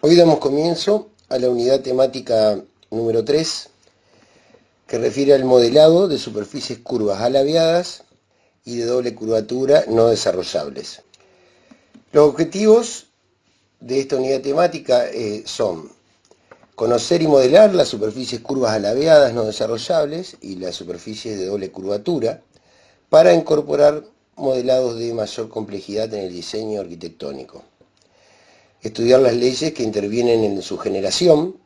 Hoy damos comienzo a la unidad temática número 3, que refiere al modelado de superficies curvas alabeadas y de doble curvatura no desarrollables. Los objetivos de esta unidad temática son conocer y modelar las superficies curvas alabeadas no desarrollables y las superficies de doble curvatura para incorporar modelados de mayor complejidad en el diseño arquitectónico. Estudiar las leyes que intervienen en su generación,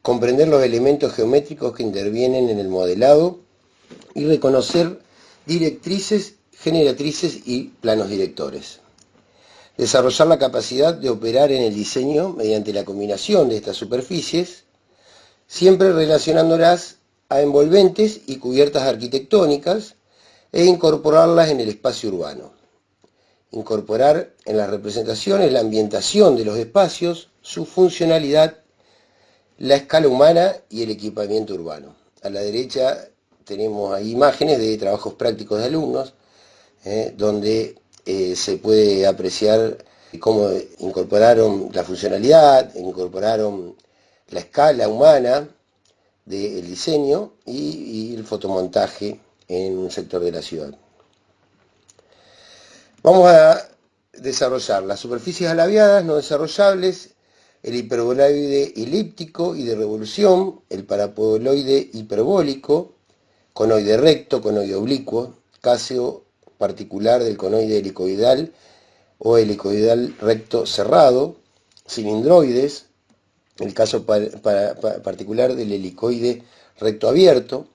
comprender los elementos geométricos que intervienen en el modelado y reconocer directrices, generatrices y planos directores. Desarrollar la capacidad de operar en el diseño mediante la combinación de estas superficies, siempre relacionándolas a envolventes y cubiertas arquitectónicas e incorporarlas en el espacio urbano. Incorporar en las representaciones la ambientación de los espacios, su funcionalidad, la escala humana y el equipamiento urbano. A la derecha tenemos ahí imágenes de trabajos prácticos de alumnos, donde se puede apreciar cómo incorporaron la funcionalidad, incorporaron la escala humana del diseño y el fotomontaje en un sector de la ciudad. Vamos a desarrollar las superficies alabeadas no desarrollables, el hiperboloide elíptico y de revolución, el paraboloide hiperbólico, conoide recto, conoide oblicuo, caso particular del conoide helicoidal o helicoidal recto cerrado, cilindroides, el caso particular del helicoide recto abierto,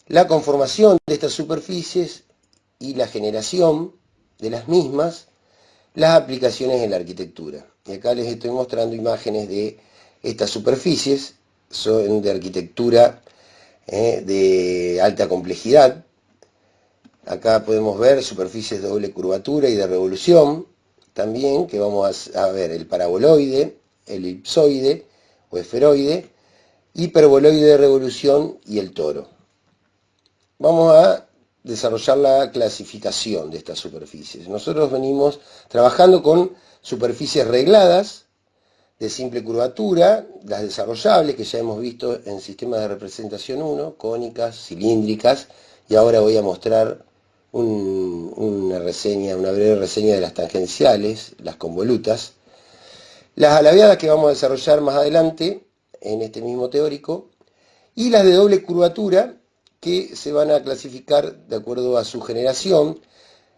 la conformación de estas superficies y la generación de las mismas, las aplicaciones en la arquitectura. Y acá les estoy mostrando imágenes de estas superficies, son de arquitectura de alta complejidad. Acá podemos ver superficies de doble curvatura y de revolución, también, que vamos a ver el paraboloide, el elipsoide o esferoide, hiperboloide de revolución y el toro. Vamos a desarrollar la clasificación de estas superficies. Nosotros venimos trabajando con superficies regladas, de simple curvatura, las desarrollables que ya hemos visto en sistemas de representación 1, cónicas, cilíndricas, y ahora voy a mostrar una breve reseña de las tangenciales, las convolutas. Las alabeadas que vamos a desarrollar más adelante, en este mismo teórico, y las de doble curvatura, que se van a clasificar de acuerdo a su generación,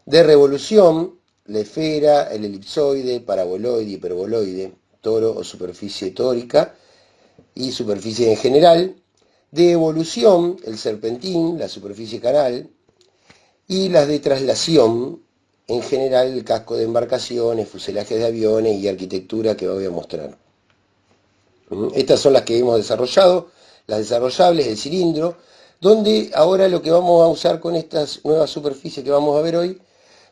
de revolución, la esfera, el elipsoide, paraboloide, hiperboloide, toro o superficie tórica y superficie en general, de evolución, el serpentín, la superficie canal, y las de traslación, en general el casco de embarcaciones, fuselajes de aviones y arquitectura que voy a mostrar. Estas son las que hemos desarrollado, las desarrollables, el cilindro, donde ahora lo que vamos a usar con estas nuevas superficies que vamos a ver hoy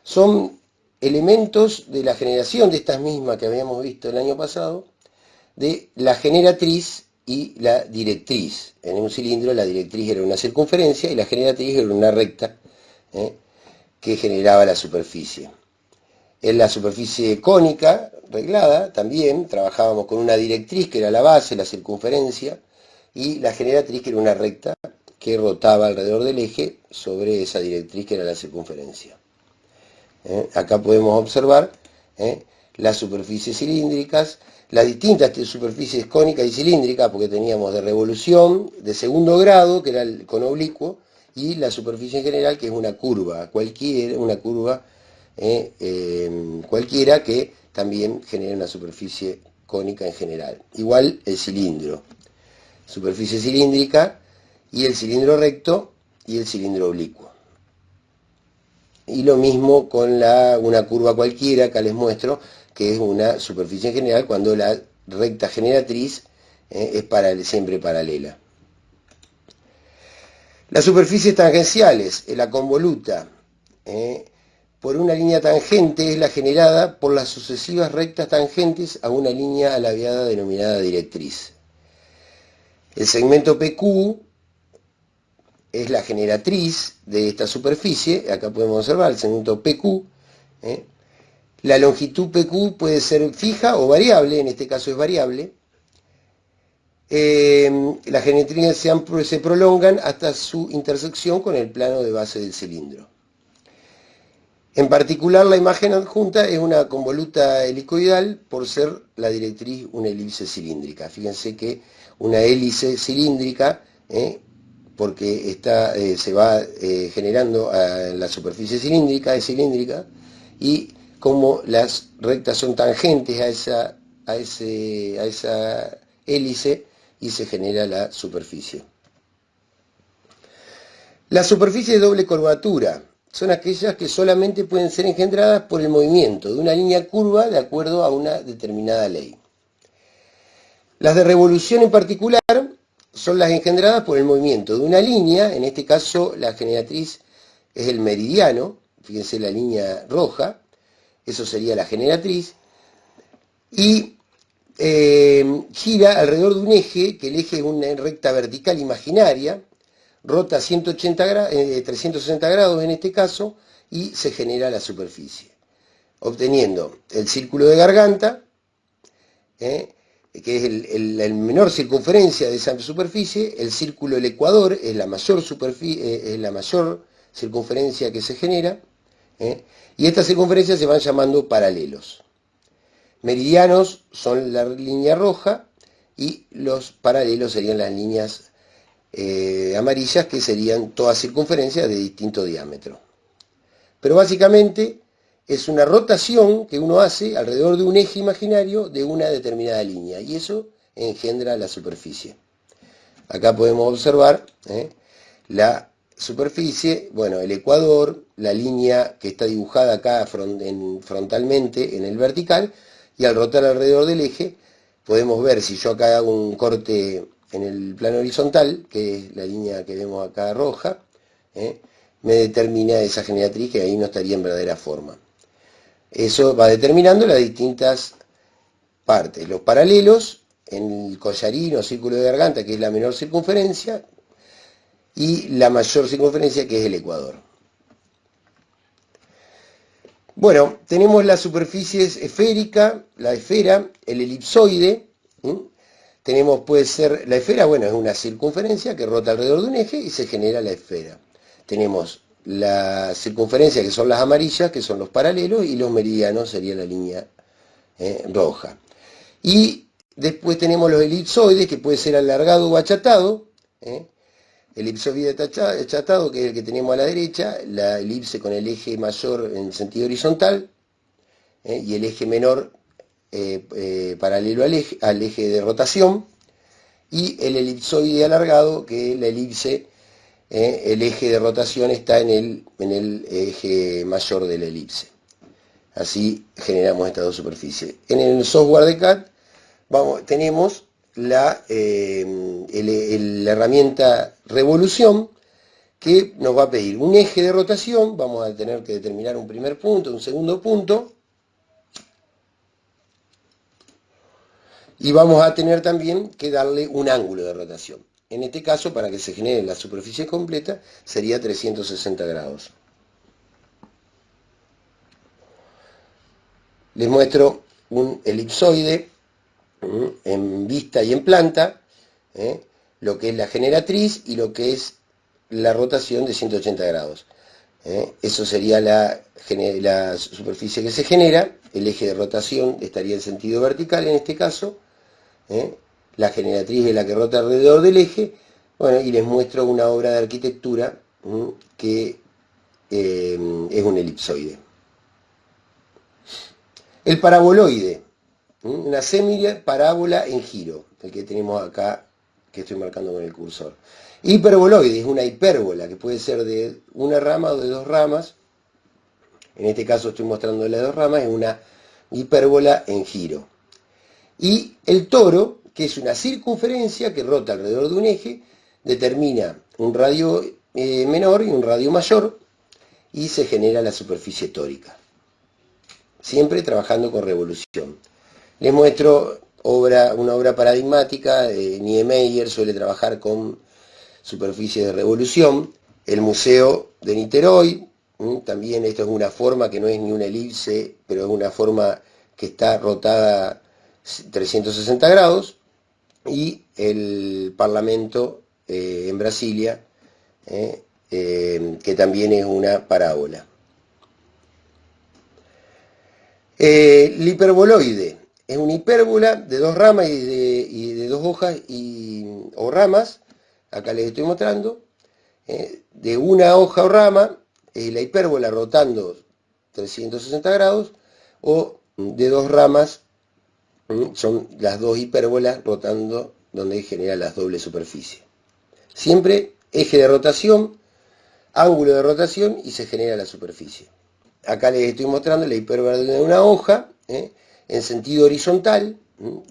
son elementos de la generación de estas mismas que habíamos visto el año pasado, de la generatriz y la directriz. En un cilindro la directriz era una circunferencia y la generatriz era una recta que generaba la superficie. En la superficie cónica, reglada, también trabajábamos con una directriz que era la base, la circunferencia, y la generatriz que era una recta que rotaba alrededor del eje sobre esa directriz que era la circunferencia. Acá podemos observar las superficies cilíndricas, las distintas superficies cónicas y cilíndricas, porque teníamos de revolución, de segundo grado, que era el cono oblicuo, y la superficie en general, que es una curva, cualquiera que también genera una superficie cónica en general. Igual el cilindro, superficie cilíndrica, y el cilindro recto y el cilindro oblicuo. Y lo mismo con una curva cualquiera, acá les muestro, que es una superficie en general cuando la recta generatriz es siempre paralela. Las superficies tangenciales, la convoluta, por una línea tangente es la generada por las sucesivas rectas tangentes a una línea alabeada denominada directriz. El segmento PQ es la generatriz de esta superficie, acá podemos observar el segmento PQ, La longitud PQ puede ser fija o variable, en este caso es variable. Las geometrías se prolongan hasta su intersección con el plano de base del cilindro. En particular, la imagen adjunta es una convoluta helicoidal por ser la directriz una elipse cilíndrica. Fíjense que una hélice cilíndrica, porque se va generando a la superficie cilíndrica, es cilíndrica, y como las rectas son tangentes a esa hélice, y se genera la superficie. Las superficies de doble curvatura son aquellas que solamente pueden ser engendradas por el movimiento de una línea curva de acuerdo a una determinada ley. Las de revolución en particular son las engendradas por el movimiento de una línea, en este caso la generatriz es el meridiano, fíjense la línea roja, eso sería la generatriz, y gira alrededor de un eje, que el eje es una recta vertical imaginaria, rota 360 grados en este caso, y se genera la superficie, obteniendo el círculo de garganta, que es la menor circunferencia de esa superficie, el círculo del ecuador es la mayor circunferencia que se genera, y estas circunferencias se van llamando paralelos. Meridianos son la línea roja y los paralelos serían las líneas amarillas, que serían todas circunferencias de distinto diámetro. Pero básicamente es una rotación que uno hace alrededor de un eje imaginario de una determinada línea, y eso engendra la superficie. Acá podemos observar la superficie, bueno, el ecuador, la línea que está dibujada acá frontalmente en el vertical, y al rotar alrededor del eje podemos ver, si yo acá hago un corte en el plano horizontal, que es la línea que vemos acá roja, me determina esa generatriz, que ahí no estaría en verdadera forma. Eso va determinando las distintas partes. Los paralelos en el collarín o círculo de garganta, que es la menor circunferencia, y la mayor circunferencia, que es el ecuador. Bueno, tenemos las superficies esférica, la esfera, el elipsoide. Tenemos, puede ser, la esfera, bueno, es una circunferencia que rota alrededor de un eje y se genera la esfera. Tenemos la circunferencia, que son las amarillas, que son los paralelos, y los meridianos sería la línea roja. Y después tenemos los elipsoides, que puede ser alargado o achatado. Elipsoide achatado, que es el que tenemos a la derecha, la elipse con el eje mayor en sentido horizontal, y el eje menor paralelo al eje de rotación, y el elipsoide alargado, que la elipse, el eje de rotación está en el eje mayor de la elipse. Así generamos estas dos superficies. En el software de CAD tenemos la herramienta revolución, que nos va a pedir un eje de rotación. Vamos a tener que determinar un primer punto, un segundo punto, y vamos a tener también que darle un ángulo de rotación. En este caso, para que se genere la superficie completa, sería 360 grados. Les muestro un elipsoide en vista y en planta, lo que es la generatriz y lo que es la rotación de 180 grados. Eso sería la superficie que se genera. El eje de rotación estaría en sentido vertical en este caso. La generatriz es la que rota alrededor del eje. Bueno, y les muestro una obra de arquitectura que es un elipsoide. El paraboloide, una semiparábola en giro, el que tenemos acá, que estoy marcando con el cursor. Hiperboloide es una hipérbola, que puede ser de una rama o de dos ramas. En este caso estoy mostrando las dos ramas, es una hipérbola en giro. Y el toro, que es una circunferencia que rota alrededor de un eje, determina un radio menor y un radio mayor, y se genera la superficie tórica. Siempre trabajando con revolución. Les muestro una obra paradigmática. Niemeyer suele trabajar con superficies de revolución. El Museo de Niterói, También esto es una forma que no es ni una elipse, pero es una forma que está rotada 360 grados. Y el Parlamento en Brasilia, que también es una parábola. El hiperboloide es una hipérbola de dos ramas y de dos hojas o ramas. Acá les estoy mostrando. De una hoja o rama, la hipérbola rotando 360 grados, o de dos ramas, son las dos hipérbolas rotando donde genera las dobles superficies. Siempre eje de rotación, ángulo de rotación y se genera la superficie. Acá les estoy mostrando la hipérbola de una hoja, en sentido horizontal.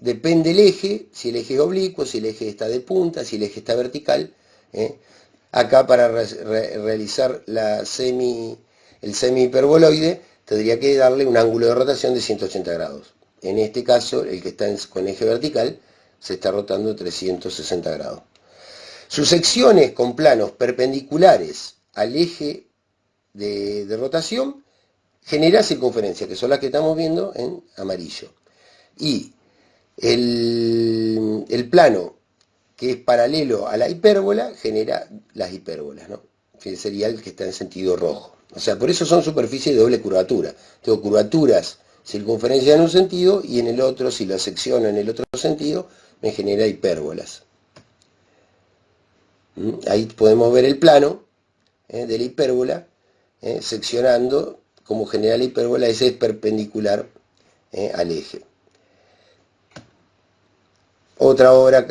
Depende el eje, si el eje es oblicuo, si el eje está de punta, si el eje está vertical. Acá para realizar el semi hiperboloide tendría que darle un ángulo de rotación de 180 grados. En este caso, el que está con eje vertical se está rotando 360 grados. Sus secciones con planos perpendiculares al eje de rotación genera circunferencia, que son las que estamos viendo en amarillo. Y el plano que es paralelo a la hipérbola genera las hipérbolas, ¿no? Que sería el que está en sentido rojo. O sea, por eso son superficies de doble curvatura. Tengo curvaturas circunferencia en un sentido y en el otro, si lo secciono en el otro sentido, me genera hipérbolas. Ahí podemos ver el plano de la hipérbola, seccionando como genera la hipérbola, ese es perpendicular al eje. Otra obra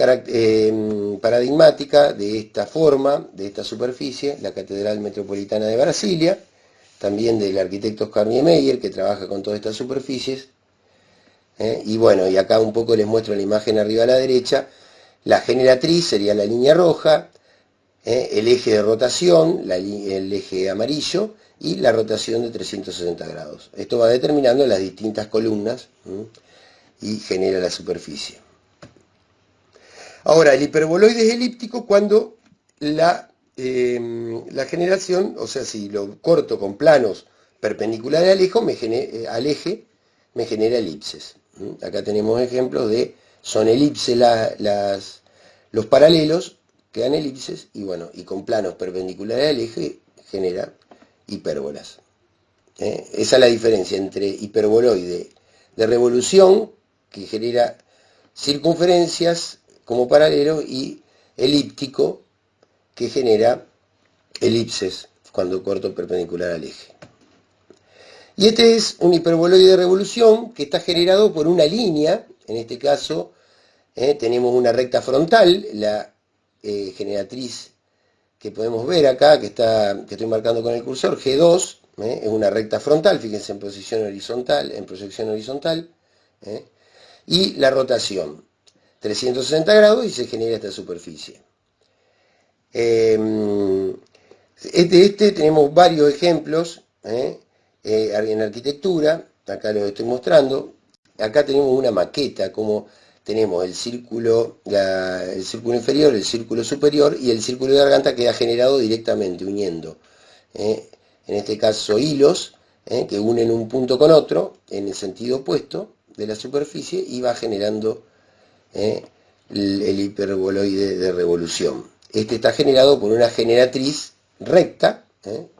paradigmática de esta forma, de esta superficie, la Catedral Metropolitana de Brasilia, también del arquitecto Oscar Niemeyer, que trabaja con todas estas superficies. Y bueno, y acá un poco les muestro la imagen arriba a la derecha. La generatriz sería la línea roja, el eje de rotación, el eje amarillo, y la rotación de 360 grados. Esto va determinando las distintas columnas y genera la superficie. Ahora, el hiperboloide es elíptico cuando la generación, o sea, si lo corto con planos perpendiculares al eje, me genera elipses. Acá tenemos ejemplos de, son elipses los paralelos, quedan elipses, y bueno, y con planos perpendiculares al eje genera hipérbolas. Esa es la diferencia entre hiperboloide de revolución, que genera circunferencias como paralelo, y elíptico, que genera elipses cuando corto perpendicular al eje. Y este es un hiperboloide de revolución que está generado por una línea. En este caso tenemos una recta frontal, la generatriz que podemos ver acá, que estoy marcando con el cursor, G2, es una recta frontal, fíjense, en posición horizontal, en proyección horizontal, y la rotación 360 grados, y se genera esta superficie. Tenemos varios ejemplos en arquitectura. Acá los estoy mostrando. Acá tenemos una maqueta, como tenemos el círculo inferior, el círculo superior, y el círculo de garganta queda generado directamente uniendo, en este caso, hilos que unen un punto con otro en el sentido opuesto de la superficie, y va generando el hiperboloide de revolución. Este está generado por una generatriz recta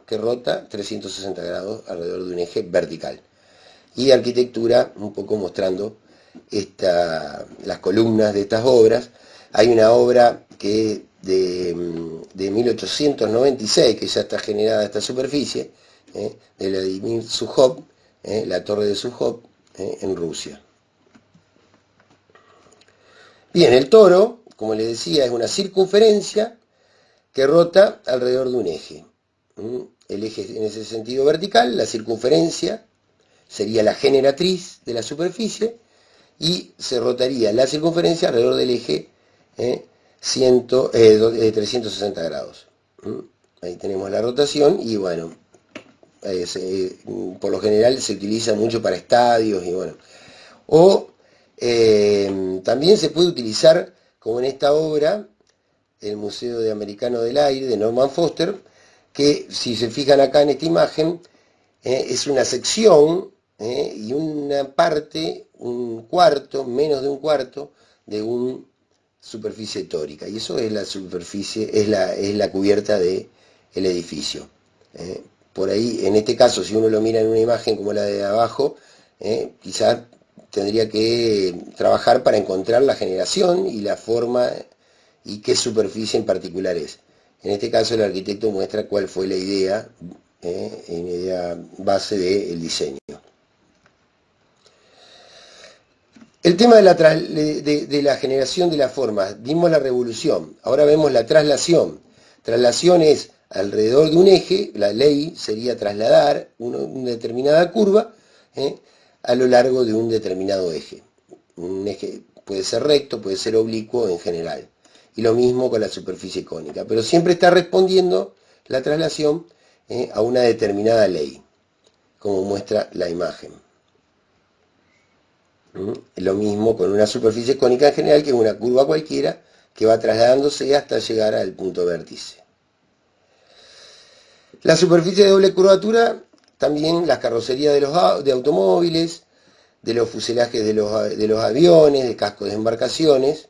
que rota 360 grados alrededor de un eje vertical. Y arquitectura, un poco mostrando las columnas de estas obras. Hay una obra que es de 1896, que ya está generada esta superficie, de Vladimir Sukhov, la torre de Sukhov, en Rusia. Bien, el toro, como les decía, es una circunferencia que rota alrededor de un eje. El eje en ese sentido vertical, la circunferencia sería la generatriz de la superficie, y se rotaría la circunferencia alrededor del eje 360 grados. Ahí tenemos la rotación, y bueno, por lo general se utiliza mucho para estadios, y bueno, o también se puede utilizar, como en esta obra, el Museo Americano del Aire, de Norman Foster, que si se fijan acá en esta imagen, es una sección y una parte, un cuarto, menos de un cuarto, de una superficie tórica. Y eso es la superficie, es la cubierta del edificio. Por ahí, en este caso, si uno lo mira en una imagen como la de abajo, quizás tendría que trabajar para encontrar la generación y la forma y qué superficie en particular es. En este caso el arquitecto muestra cuál fue la idea, base del diseño. El tema de la generación de las formas, vimos la revolución, ahora vemos la traslación. Traslación es alrededor de un eje, la ley sería trasladar una determinada curva a lo largo de un determinado eje. Un eje puede ser recto, puede ser oblicuo en general. Y lo mismo con la superficie cónica, pero siempre está respondiendo la traslación a una determinada ley, como muestra la imagen. Lo mismo con una superficie cónica en general, que es una curva cualquiera que va trasladándose hasta llegar al punto vértice. La superficie de doble curvatura, también las carrocerías de automóviles, de los fuselajes de los aviones, de cascos de embarcaciones,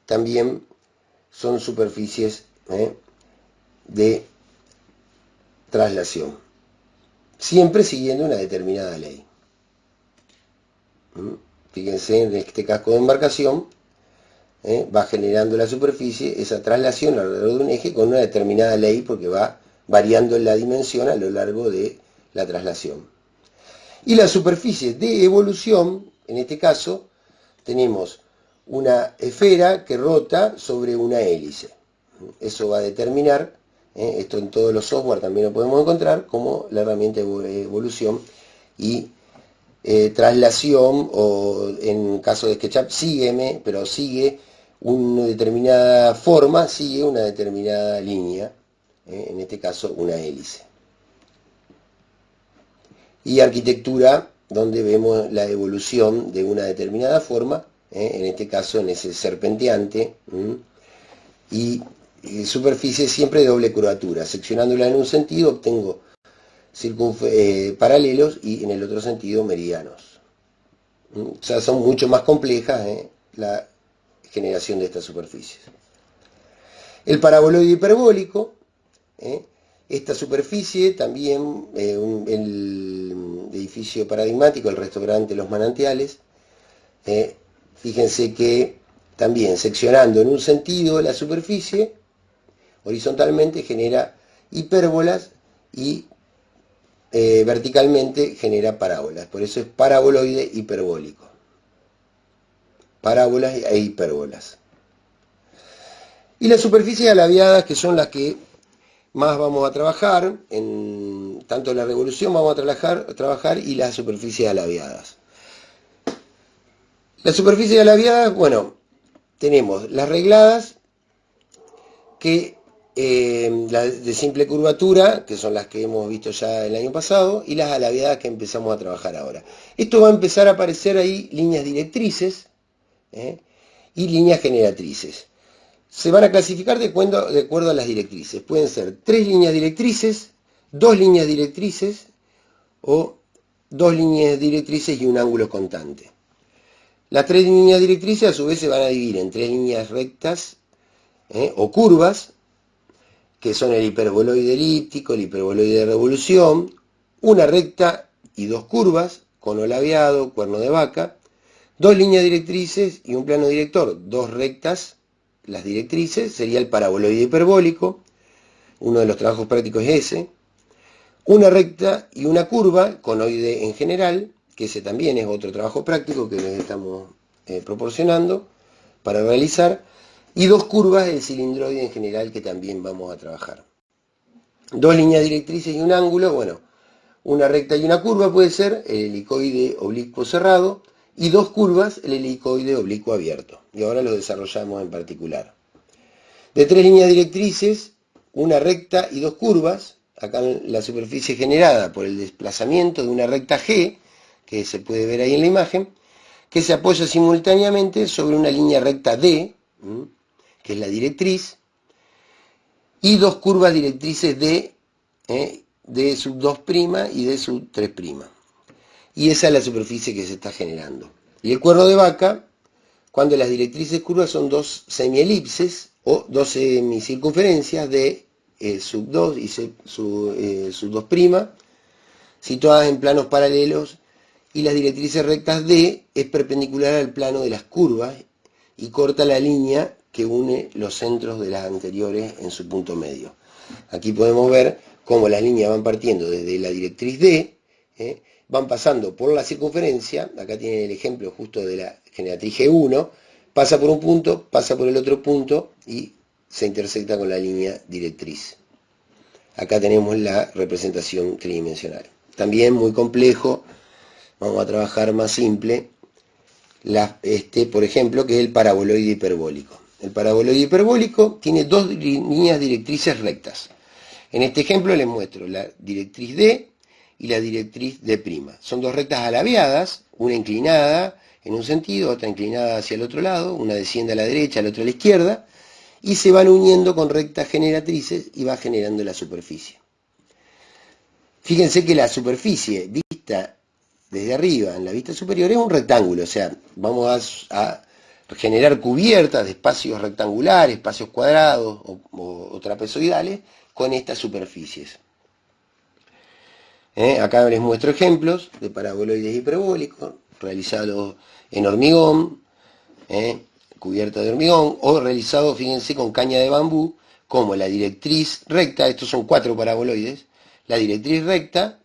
también son superficies de traslación, siempre siguiendo una determinada ley. Fíjense, en este casco de embarcación va generando la superficie, esa traslación alrededor de un eje con una determinada ley, porque va variando la dimensión a lo largo de la traslación. Y la superficie de evolución, en este caso, tenemos una esfera que rota sobre una hélice. Eso va a determinar, esto en todos los software también lo podemos encontrar, como la herramienta de evolución y traslación, o en caso de SketchUp sígueme, pero sigue una determinada forma, sigue una determinada línea, en este caso una hélice. Y arquitectura, donde vemos la evolución de una determinada forma, en este caso en ese serpenteante, y superficie siempre de doble curvatura. Seccionándola en un sentido obtengo paralelos y en el otro sentido meridianos. O sea, son mucho más complejas la generación de estas superficies. El paraboloide hiperbólico, esta superficie también, el edificio paradigmático, el restaurante Los Manantiales, fíjense que también seccionando en un sentido la superficie, horizontalmente genera hipérbolas y verticalmente genera parábolas. Por eso es paraboloide hiperbólico. Parábolas e hipérbolas. Y las superficies alaviadas, que son las que más vamos a trabajar, tanto en la revolución vamos a trabajar y las superficies alaviadas. Las superficies alaviadas, bueno, tenemos las regladas, que las de simple curvatura, que son las que hemos visto ya el año pasado, y las alaviadas que empezamos a trabajar ahora. Esto va a empezar a aparecer ahí líneas directrices y líneas generatrices. Se van a clasificar de acuerdo a las directrices. Pueden ser 3 líneas directrices, 2 líneas directrices o 2 líneas directrices y un ángulo constante. Las 3 líneas directrices a su vez se van a dividir en 3 líneas rectas o curvas, que son el hiperboloide elíptico, el hiperboloide de revolución, una recta y 2 curvas, cono labiado, cuerno de vaca, 2 líneas directrices y un plano director, 2 rectas, las directrices, sería el paraboloide hiperbólico, uno de los trabajos prácticos es ese, una recta y una curva, conoide en general, que ese también es otro trabajo práctico que les estamos proporcionando para realizar, y 2 curvas, el cilindroide en general, que también vamos a trabajar. 2 líneas directrices y un ángulo, bueno, una recta y una curva puede ser el helicoide oblicuo cerrado, y 2 curvas, el helicoide oblicuo abierto. Y ahora lo desarrollamos en particular. De 3 líneas directrices, una recta y 2 curvas, acá la superficie generada por el desplazamiento de una recta G, que se puede ver ahí en la imagen, que se apoya simultáneamente sobre una línea recta D, que es la directriz, y dos curvas directrices D sub 2' y D sub 3'. Y esa es la superficie que se está generando. Y el cuerno de vaca, cuando las directrices curvas son dos semielipses o dos semicircunferencias de sub 2 y sub 2', situadas en planos paralelos, y las directrices rectas D es perpendicular al plano de las curvas y corta la línea que une los centros de las anteriores en su punto medio. Aquí podemos ver cómo las líneas van partiendo desde la directriz D, van pasando por la circunferencia. Acá tienen el ejemplo justo de la generatriz G1, pasa por un punto, pasa por el otro punto y se intersecta con la línea directriz. Acá tenemos la representación tridimensional. También muy complejo, vamos a trabajar más simple, por ejemplo, que es el paraboloide hiperbólico. El paraboloide hiperbólico tiene dos líneas directrices rectas. En este ejemplo les muestro la directriz D y la directriz D'. Son dos rectas alabeadas, una inclinada en un sentido, otra inclinada hacia el otro lado, una desciende a la derecha, la otra a la izquierda, y se van uniendo con rectas generatrices y va generando la superficie. Fíjense que la superficie vista desde arriba, en la vista superior, es un rectángulo, o sea, vamos a generar cubiertas de espacios rectangulares, espacios cuadrados o trapezoidales con estas superficies. Acá les muestro ejemplos de paraboloides hiperbólicos realizados en hormigón, cubierta de hormigón, o realizados, fíjense, con caña de bambú, como la directriz recta. Estos son 4 paraboloides, la directriz recta,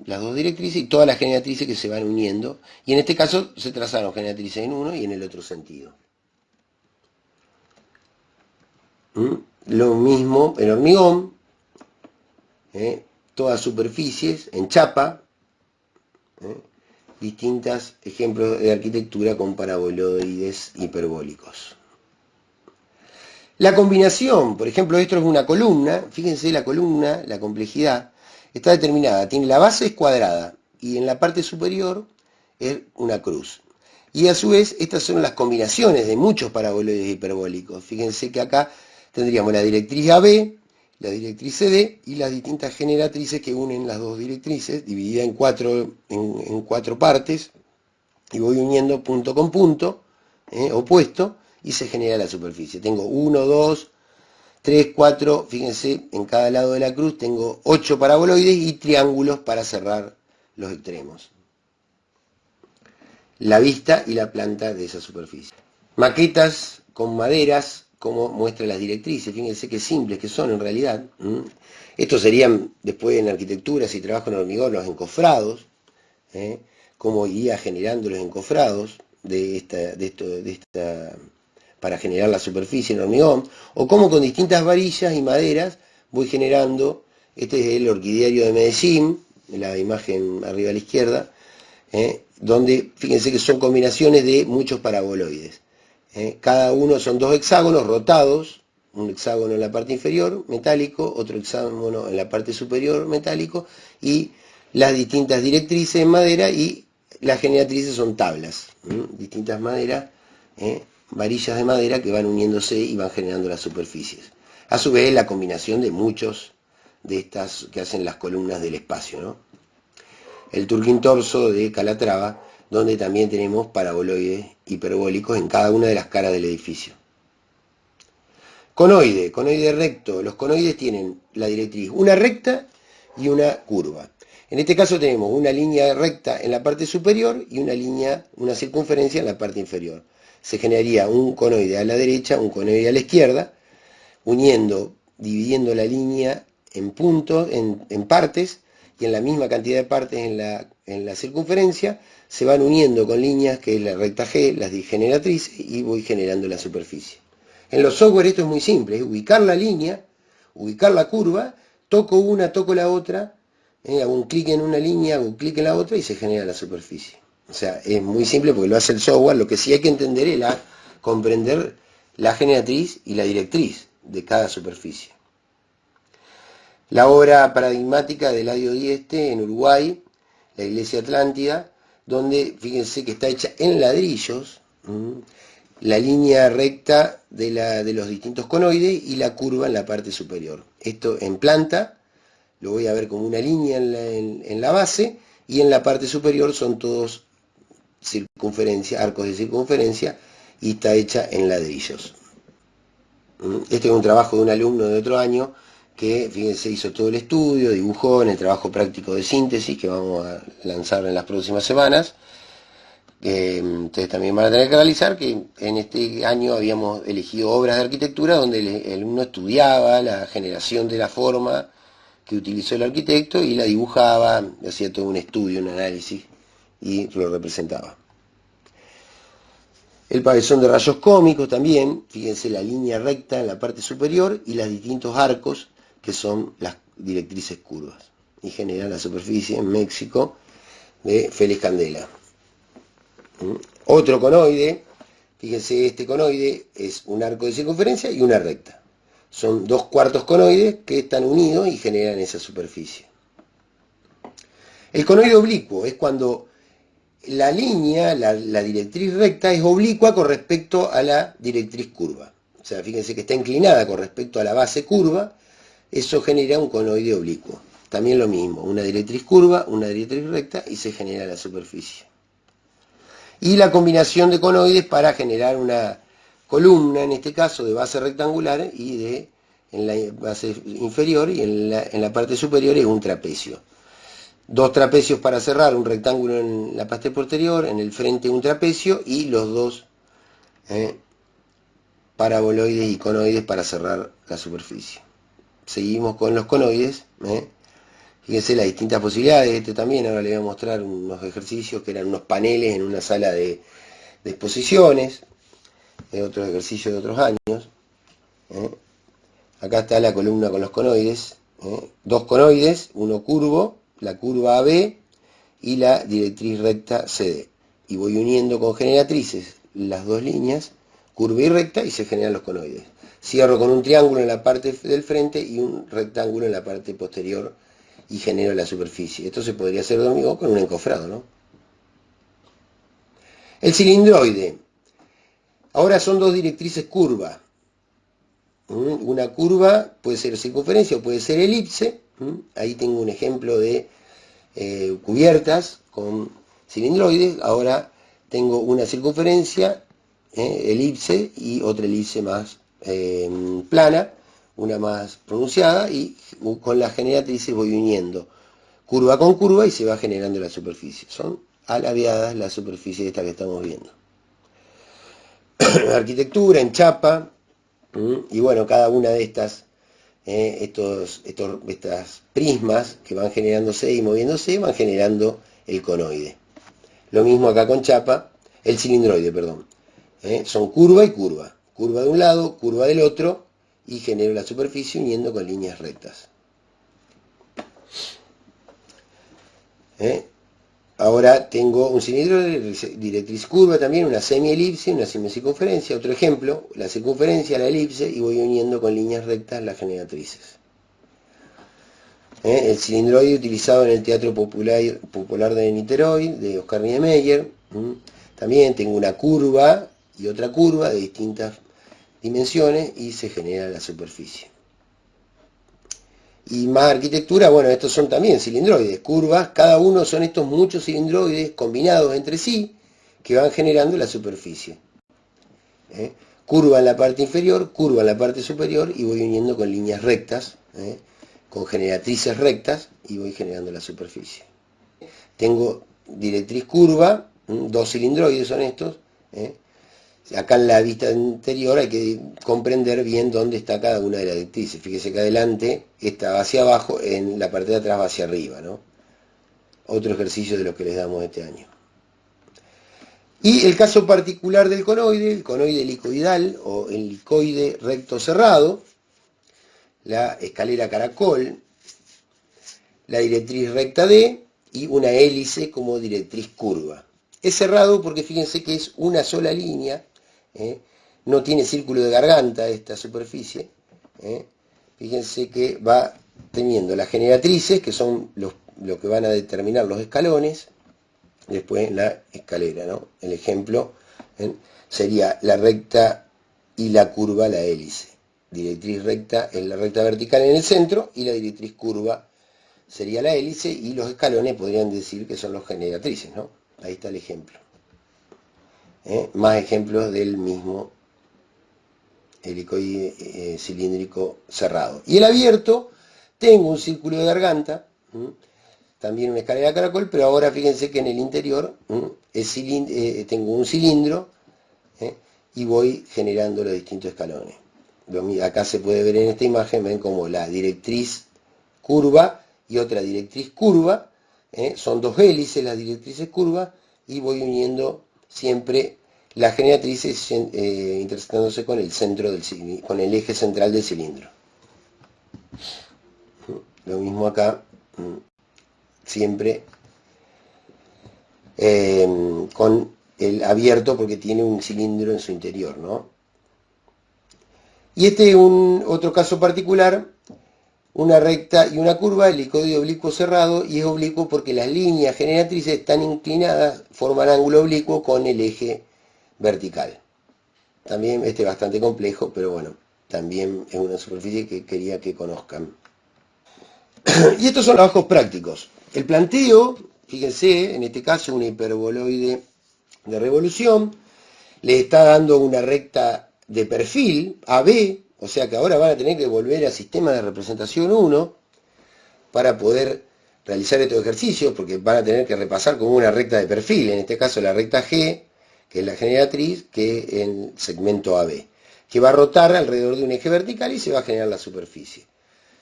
las dos directrices y todas las generatrices que se van uniendo, y en este caso se trazaron generatrices en uno y en el otro sentido. Lo mismo en hormigón, todas superficies en chapa, distintos ejemplos de arquitectura con paraboloides hiperbólicos. La combinación, por ejemplo, esto es una columna, fíjense la columna, la complejidad, está determinada, tiene la base es cuadrada y en la parte superior es una cruz. Y a su vez estas son las combinaciones de muchos paraboloides hiperbólicos. Fíjense que acá tendríamos la directriz AB, la directriz CD y las distintas generatrices que unen las dos directrices, dividida en cuatro partes, y voy uniendo punto con punto, opuesto, y se genera la superficie. Tengo 1, 2, 3, 4, fíjense, en cada lado de la cruz tengo 8 paraboloides y triángulos para cerrar los extremos. La vista y la planta de esa superficie. Maquetas con maderas, como muestra las directrices, fíjense qué simples que son en realidad. Estos serían después en arquitectura, si trabajo en hormigón, los encofrados, cómo iría generando los encofrados para generar la superficie en hormigón, o cómo con distintas varillas y maderas voy generando. Este es el orquidiario de Medellín, la imagen arriba a la izquierda, donde fíjense que son combinaciones de muchos paraboloides. Cada uno son dos hexágonos rotados, un hexágono en la parte inferior, metálico, otro hexágono en la parte superior, metálico, y las distintas directrices en madera, y las generatrices son tablas, distintas maderas, varillas de madera que van uniéndose y van generando las superficies. A su vez, la combinación de muchos de estas que hacen las columnas del espacio, ¿no? El Turquín torso de Calatrava, donde también tenemos paraboloides hiperbólicos en cada una de las caras del edificio. Conoide recto. Los conoides tienen la directriz una recta y una curva. En este caso tenemos una línea recta en la parte superior y una circunferencia en la parte inferior. Se generaría un conoide a la derecha, un conoide a la izquierda, dividiendo la línea en puntos, en partes, y en la misma cantidad de partes en la circunferencia, se van uniendo con líneas que es la recta G, las generatrices, y voy generando la superficie. En los software esto es muy simple, es ubicar la línea, ubicar la curva, toco una, toco la otra, hago un clic en una línea, hago un clic en la otra y se genera la superficie. O sea, es muy simple porque lo hace el software. Lo que sí hay que entender es comprender la generatriz y la directriz de cada superficie. La obra paradigmática de Eladio Dieste en Uruguay, la iglesia Atlántida, donde fíjense que está hecha en ladrillos, la línea recta de los distintos conoides y la curva en la parte superior. Esto en planta lo voy a ver como una línea en la base, y en la parte superior son todos arcos de circunferencia, y está hecha en ladrillos. Este es un trabajo de un alumno de otro año que, fíjense, hizo todo el estudio, dibujó en el trabajo práctico de síntesis que vamos a lanzar en las próximas semanas. Ustedes también van a tener que realizar, que en este año habíamos elegido obras de arquitectura donde el alumno estudiaba la generación de la forma que utilizó el arquitecto y la dibujaba, hacía todo un estudio, un análisis y lo representaba. El pabellón de rayos cómicos también, fíjense la línea recta en la parte superior y los distintos arcos que son las directrices curvas, y genera la superficie en México de Félix Candela. Otro conoide, fíjense, este conoide es un arco de circunferencia y una recta. Son dos cuartos conoides que están unidos y generan esa superficie. El conoide oblicuo es cuando la línea, la directriz recta es oblicua con respecto a la directriz curva. O sea, fíjense que está inclinada con respecto a la base curva, eso genera un conoide oblicuo. También lo mismo, una directriz curva, una directriz recta y se genera la superficie. Y la combinación de conoides para generar una columna, en este caso de base rectangular y en la base inferior, y en la parte superior es un trapecio. Dos trapecios para cerrar, un rectángulo en la parte posterior, en el frente un trapecio y los dos paraboloides y conoides para cerrar la superficie. Seguimos con los conoides. Fíjense las distintas posibilidades. Este también, ahora les voy a mostrar unos ejercicios que eran unos paneles en una sala de exposiciones, otros ejercicios de otros años. Acá está la columna con los conoides. Dos conoides, uno curvo, la curva AB y la directriz recta CD. Y voy uniendo con generatrices las dos líneas, curva y recta, y se generan los conoides. Cierro con un triángulo en la parte del frente y un rectángulo en la parte posterior y genero la superficie. Esto se podría hacer de hormigón con un encofrado, ¿no? El cilindroide. Ahora son dos directrices curvas. Una curva puede ser circunferencia o puede ser elipse. Ahí tengo un ejemplo de cubiertas con cilindroides. Ahora tengo una circunferencia, elipse, y otra elipse más plana, una más pronunciada, y con las generatrices voy uniendo curva con curva y se va generando la superficie. Son alabeadas las superficies esta que estamos viendo. Arquitectura en chapa, y bueno, cada una de estas estas prismas que van generándose y moviéndose van generando el conoide. Lo mismo acá con chapa, el cilindroide, perdón. Son curva y curva. Curva de un lado, curva del otro, y genero la superficie uniendo con líneas rectas. Ahora tengo un cilindro de directriz curva también, una semielipse, una semicircunferencia. Otro ejemplo, la circunferencia, la elipse, y voy uniendo con líneas rectas las generatrices. El cilindroide utilizado en el Teatro Popular de Niterói, de Oscar Niemeyer. También tengo una curva y otra curva de distintas dimensiones y se genera la superficie. Y más arquitectura, bueno, estos son también cilindroides, curvas, cada uno son estos muchos cilindroides combinados entre sí que van generando la superficie. Curva en la parte inferior, curva en la parte superior, y voy uniendo con líneas rectas, con generatrices rectas, y voy generando la superficie. Tengo directriz curva, dos cilindroides son estos. Acá en la vista anterior hay que comprender bien dónde está cada una de las directrices. Fíjese que adelante está hacia abajo, en la parte de atrás va hacia arriba, ¿no? Otro ejercicio de los que les damos este año. Y el caso particular del conoide, el conoide helicoidal o el helicoide recto cerrado, la escalera caracol, la directriz recta D y una hélice como directriz curva. Es cerrado porque fíjense que es una sola línea, no tiene círculo de garganta esta superficie. Fíjense que va teniendo las generatrices, que son lo que van a determinar los escalones, después la escalera, ¿no? El ejemplo ¿eh? Sería la recta y la curva la hélice. Directriz recta es la recta vertical en el centro y la directriz curva sería la hélice, y los escalones podrían decir que son los generatrices, ¿no? Ahí está el ejemplo. Más ejemplos del mismo helicoide cilíndrico cerrado. Y el abierto, tengo un círculo de garganta, también una escalera caracol, pero ahora fíjense que en el interior tengo un cilindro, y voy generando los distintos escalones. Acá se puede ver en esta imagen, ven como la directriz curva y otra directriz curva, son dos hélices las directrices curvas, y voy uniendo siempre las generatrices intersectándose con el centro con el eje central del cilindro. Lo mismo acá, siempre con el abierto porque tiene un cilindro en su interior, ¿no? Y este es otro caso particular, una recta y una curva, el helicoide oblicuo cerrado, y es oblicuo porque las líneas generatrices están inclinadas, forman ángulo oblicuo con el eje vertical. También este es bastante complejo, pero bueno, también es una superficie que quería que conozcan. Y estos son trabajos prácticos. El planteo, fíjense, en este caso una hiperboloide de revolución, le está dando una recta de perfil AB, o sea que ahora van a tener que volver al sistema de representación 1 para poder realizar estos ejercicios, porque van a tener que repasar como una recta de perfil, en este caso la recta G, que es la generatriz, que es el segmento AB, que va a rotar alrededor de un eje vertical y se va a generar la superficie.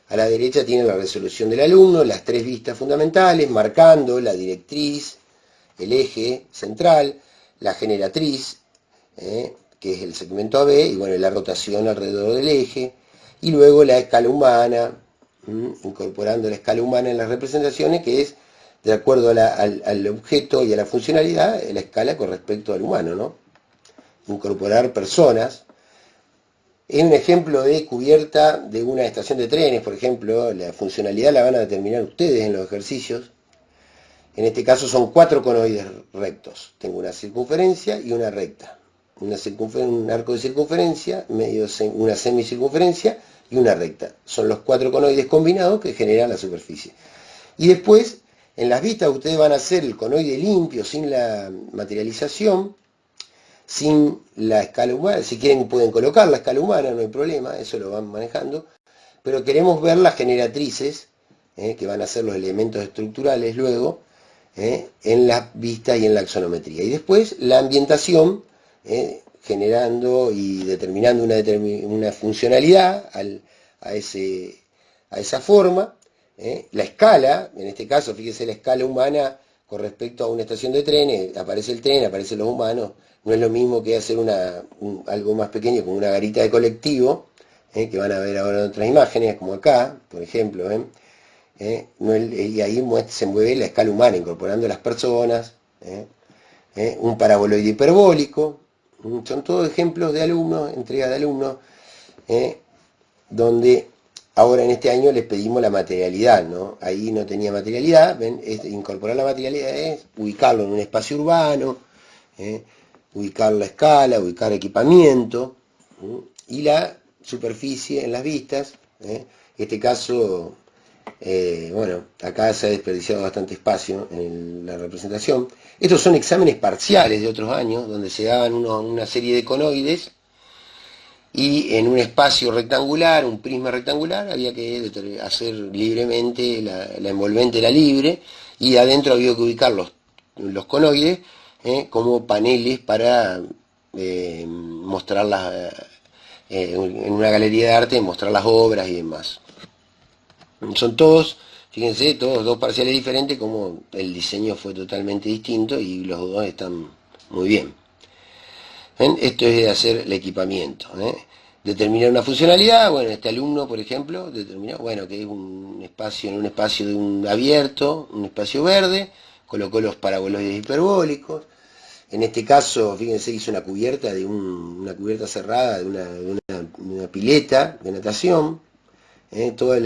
A la derecha tiene la resolución del alumno, las tres vistas fundamentales, marcando la directriz, el eje central, la generatriz, que es el segmento AB, y bueno, la rotación alrededor del eje, y luego la escala humana, incorporando la escala humana en las representaciones, que es de acuerdo al objeto y a la funcionalidad, la escala con respecto al humano, ¿no? Incorporar personas. Es un ejemplo de cubierta de una estación de trenes, por ejemplo, la funcionalidad la van a determinar ustedes en los ejercicios. En este caso son 4 conoides rectos. Tengo una circunferencia y una recta. Un arco de circunferencia, una semicircunferencia y una recta. Son los 4 conoides combinados que generan la superficie. Y después, en las vistas, ustedes van a hacer el conoide limpio, sin la materialización, sin la escala humana. Si quieren pueden colocar la escala humana, no hay problema, eso lo van manejando. Pero queremos ver las generatrices, que van a ser los elementos estructurales luego, en las vistas y en la axonometría. Y después la ambientación, generando y determinando una funcionalidad a esa forma. La escala, en este caso, fíjese la escala humana con respecto a una estación de trenes, aparece el tren, aparecen los humanos, no es lo mismo que hacer algo más pequeño como una garita de colectivo, que van a ver ahora en otras imágenes, como acá, por ejemplo, y ahí se mueve la escala humana, incorporando las personas, un paraboloide hiperbólico, son todos ejemplos de alumnos, entrega de alumnos, donde ahora en este año les pedimos la materialidad, ¿no? Ahí no tenía materialidad, ¿ven? Incorporar la materialidad es ubicarlo en un espacio urbano, ubicar la escala, ubicar equipamiento, y la superficie en las vistas, en este caso, bueno, acá se ha desperdiciado bastante espacio en la representación. Estos son exámenes parciales de otros años, donde se daban una serie de conoides, y en un espacio rectangular, un prisma rectangular, había que hacer libremente, la envolvente era libre, y adentro había que ubicar los conoides, como paneles para mostrarlas, en una galería de arte, mostrar las obras y demás. Son todos, fíjense, todos dos parciales diferentes, como el diseño fue totalmente distinto y los dos están muy bien. Esto es de hacer el equipamiento. Determinar una funcionalidad, bueno, este alumno, por ejemplo, determinó, bueno, que es un espacio, en un espacio de un abierto, un espacio verde, colocó los paraboloides hiperbólicos. En este caso, fíjense, hizo una cubierta una cubierta cerrada de una pileta de natación. Toda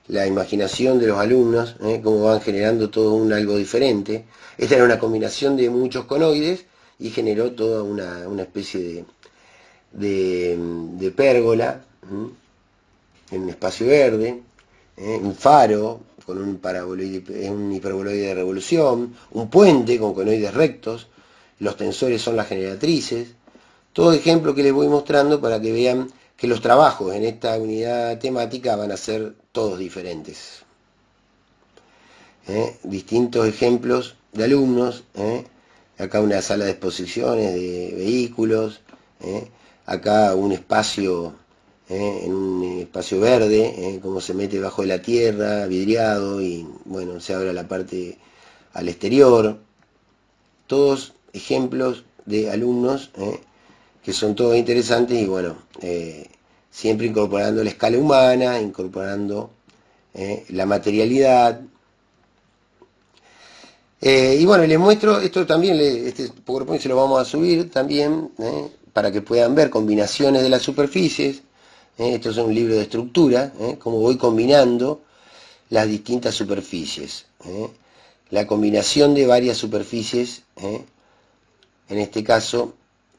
la imaginación de los alumnos, cómo van generando todo algo diferente. Esta era una combinación de muchos conoides, y generó toda una especie de pérgola, en un espacio verde, un faro con un hiperboloide de revolución, un puente con conoides rectos, los tensores son las generatrices, todo ejemplo que les voy mostrando para que vean que los trabajos en esta unidad temática van a ser todos diferentes. Distintos ejemplos de alumnos, acá una sala de exposiciones de vehículos, acá un espacio, en un espacio verde, cómo se mete bajo de la tierra, vidriado, y bueno, se abre la parte al exterior. Todos ejemplos de alumnos, que son todos interesantes y bueno, siempre incorporando la escala humana, incorporando la materialidad. Y bueno, les muestro, esto también, este PowerPoint se lo vamos a subir también, para que puedan ver combinaciones de las superficies. Esto es un libro de estructura, cómo voy combinando las distintas superficies. La combinación de varias superficies, en este caso,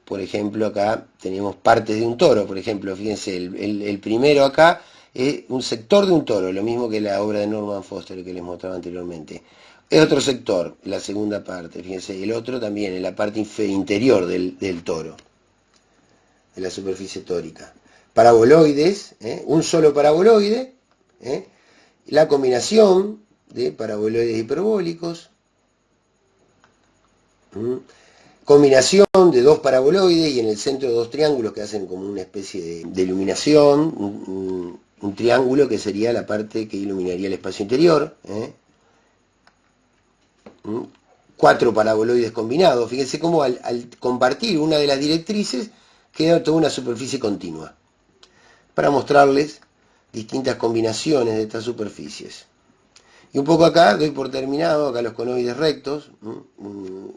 por ejemplo, acá tenemos partes de un toro, por ejemplo, fíjense, el primero acá es un sector de un toro, lo mismo que la obra de Norman Foster que les mostraba anteriormente. Es otro sector, la segunda parte, fíjense, el otro también, en la parte interior del toro, de la superficie tórica. Paraboloides, un solo paraboloide, la combinación de paraboloides hiperbólicos, combinación de dos paraboloides y en el centro dos triángulos que hacen como una especie de iluminación, un triángulo que sería la parte que iluminaría el espacio interior, 4 paraboloides combinados. Fíjense cómo al compartir una de las directrices queda toda una superficie continua, para mostrarles distintas combinaciones de estas superficies. Y un poco acá doy por terminado, acá los conoides rectos, un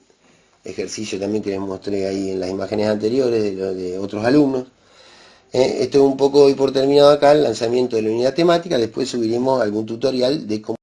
ejercicio también que les mostré ahí en las imágenes anteriores de otros alumnos. Esto un poco doy por terminado acá el lanzamiento de la unidad temática, después subiremos algún tutorial de cómo